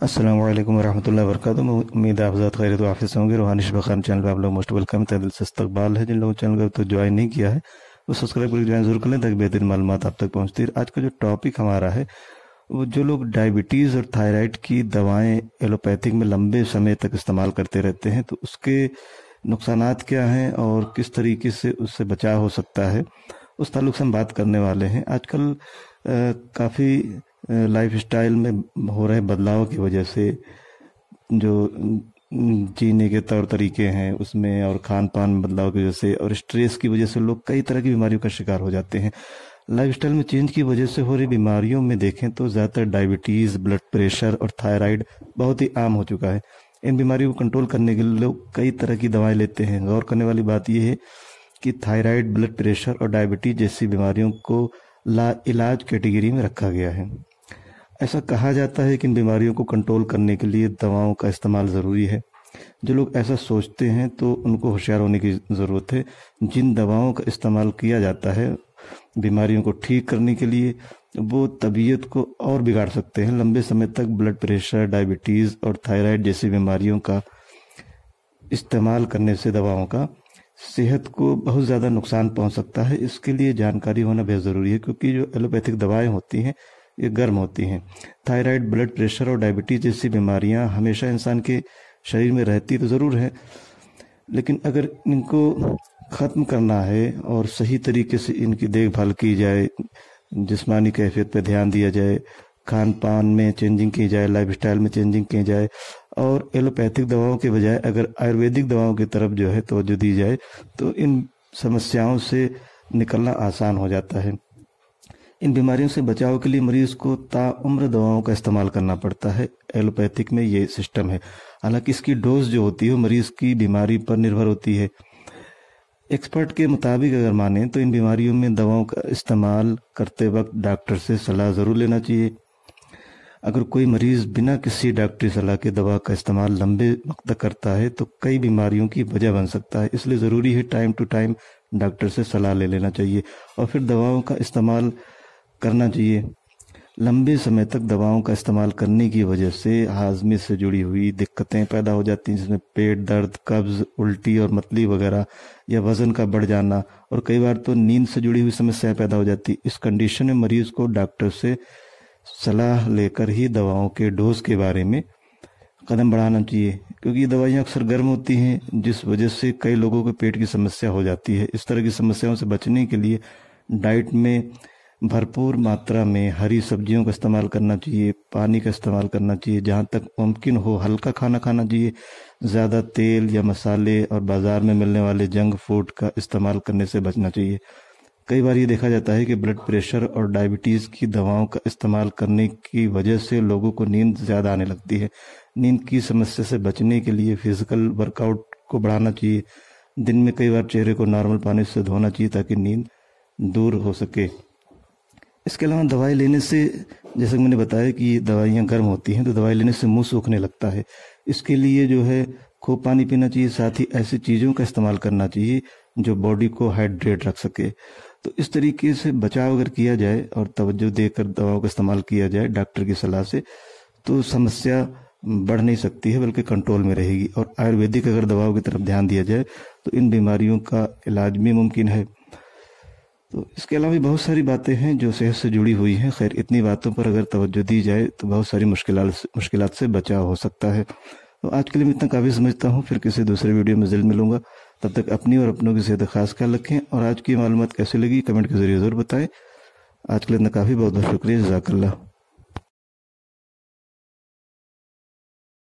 अस्सलाम वालेकुम रहमतुल्लाहि व बरकातुहू। उम्मीद है आप ज़ात खैरियत व आफियत से होंगे। रूहानी शिफा चैनल पे आप लोग मोस्ट वेलकम, तहे दिल से इस्तकबाल है। जिन लोगों चैनल को तो ज्वाइन नहीं किया है वो सब्सक्राइब करके ज्वाइन जरूर कर लें ताकि बेहतरीन मालूमात आप तक पहुँचती है। आज का जो टॉपिक हमारा है वो जो लोग डायबिटीज़ और थायराइड की दवाएं एलोपैथिक में लंबे समय तक इस्तेमाल करते रहते हैं तो उसके नुकसानात क्या हैं और किस तरीके से उससे बचाव हो सकता है, उस ताल्लुक से हम बात करने वाले हैं। आजकल काफ़ी लाइफ स्टाइल में हो रहे बदलाव की वजह से जो जीने के तौर तरीके हैं उसमें और खान पान में बदलाव की वजह से और स्ट्रेस की वजह से लोग कई तरह की बीमारियों का शिकार हो जाते हैं। लाइफ स्टाइल में चेंज की वजह से हो रही बीमारियों में देखें तो ज़्यादातर डायबिटीज़, ब्लड प्रेशर और थायराइड बहुत ही आम हो चुका है। इन बीमारियों को कंट्रोल करने के लिए लोग कई तरह की दवाएं लेते हैं। गौर करने वाली बात यह है कि थायराइड, ब्लड प्रेशर और डायबिटीज जैसी बीमारियों को ला इलाज कैटेगरी में रखा गया है। ऐसा कहा जाता है कि इन बीमारियों को कंट्रोल करने के लिए दवाओं का इस्तेमाल ज़रूरी है। जो लोग ऐसा सोचते हैं तो उनको होशियार होने की ज़रूरत है। जिन दवाओं का इस्तेमाल किया जाता है बीमारियों को ठीक करने के लिए वो तबीयत को और बिगाड़ सकते हैं। लंबे समय तक ब्लड प्रेशर, डायबिटीज़ और थायराइड जैसी बीमारियों का इस्तेमाल करने से दवाओं का सेहत को बहुत ज़्यादा नुकसान पहुंच सकता है। इसके लिए जानकारी होना बेहद ज़रूरी है क्योंकि जो एलोपैथिक दवाएं होती हैं ये गर्म होती हैं। थायराइड, ब्लड प्रेशर और डायबिटीज जैसी बीमारियां हमेशा इंसान के शरीर में रहती तो ज़रूर है, लेकिन अगर इनको ख़त्म करना है और सही तरीके से इनकी देखभाल की जाए, जिस्मानी कैफियत पर ध्यान दिया जाए, खान पान में चेंजिंग की जाए, लाइफ स्टाइल में चेंजिंग की जाए और एलोपैथिक दवाओं के बजाय अगर आयुर्वेदिक दवाओं की तरफ जो है तवज्जो दी जाए तो इन समस्याओं से निकलना आसान हो जाता है। इन बीमारियों से बचाव के लिए मरीज को ताउम्र दवाओं का इस्तेमाल करना पड़ता है। एलोपैथिक में ये सिस्टम है। हालांकि इसकी डोज जो होती है वो मरीज की बीमारी पर निर्भर होती है। एक्सपर्ट के मुताबिक अगर माने तो इन बीमारियों में दवाओं का इस्तेमाल करते वक्त डॉक्टर से सलाह ज़रूर लेना चाहिए। अगर कोई मरीज बिना किसी डॉक्टरी सलाह के दवा का इस्तेमाल लंबे वक्त तक करता है तो कई बीमारियों की वजह बन सकता है। इसलिए ज़रूरी है टाइम टू टाइम डॉक्टर से सलाह ले लेना चाहिए और फिर दवाओं का इस्तेमाल करना चाहिए। लंबे समय तक दवाओं का इस्तेमाल करने की वजह से हाजमे से जुड़ी हुई दिक्कतें पैदा हो जाती हैं, जिसमें पेट दर्द, कब्ज, उल्टी और मतली वगैरह या वज़न का बढ़ जाना और कई बार तो नींद से जुड़ी हुई समस्याएं पैदा हो जाती। इस कंडीशन में मरीज को डॉक्टर से सलाह लेकर ही दवाओं के डोज के बारे में कदम बढ़ाना चाहिए क्योंकि ये दवाइयाँ अक्सर गर्म होती हैं जिस वजह से कई लोगों को पेट की समस्या हो जाती है। इस तरह की समस्याओं से बचने के लिए डाइट में भरपूर मात्रा में हरी सब्जियों का इस्तेमाल करना चाहिए, पानी का इस्तेमाल करना चाहिए, जहाँ तक मुमकिन हो हल्का खाना खाना चाहिए। ज़्यादा तेल या मसाले और बाज़ार में मिलने वाले जंक फूड का इस्तेमाल करने से बचना चाहिए। कई बार ये देखा जाता है कि ब्लड प्रेशर और डायबिटीज़ की दवाओं का इस्तेमाल करने की वजह से लोगों को नींद ज़्यादा आने लगती है। नींद की समस्या से बचने के लिए फिजिकल वर्कआउट को बढ़ाना चाहिए। दिन में कई बार चेहरे को नॉर्मल पानी से धोना चाहिए ताकि नींद दूर हो सके। इसके अलावा दवाई लेने से, जैसे मैंने बताया कि दवाइयाँ गर्म होती हैं तो दवाई लेने से मुंह सूखने लगता है। इसके लिए जो है खूब पानी पीना चाहिए, साथ ही ऐसी चीज़ों का इस्तेमाल करना चाहिए जो बॉडी को हाइड्रेट रख सके। तो इस तरीके से बचाव अगर किया जाए और तवज्जो देकर दवाओं का इस्तेमाल किया जाए डॉक्टर की सलाह से तो समस्या बढ़ नहीं सकती है बल्कि कंट्रोल में रहेगी। और आयुर्वेदिक अगर दवाओं की तरफ ध्यान दिया जाए तो इन बीमारियों का इलाज भी मुमकिन है। तो इसके अलावा भी बहुत सारी बातें हैं जो सेहत से जुड़ी हुई हैं। खैर, इतनी बातों पर अगर तवज्जो दी जाए तो बहुत सारी मुश्किलात से बचाव हो सकता है। तो आज के लिए मैं इतना काफ़ी समझता हूँ। फिर किसी दूसरे वीडियो में जल्द मिलूंगा। तब तक अपनी और अपनों की सेहत का खास ख्याल रखें और आज की मालूमात कैसी लगी कमेंट के जरिए ज़रूर बताएं। आज के लिए इतना काफ़ी, बहुत बहुत शुक्रिया। जज़ाकल्लाह।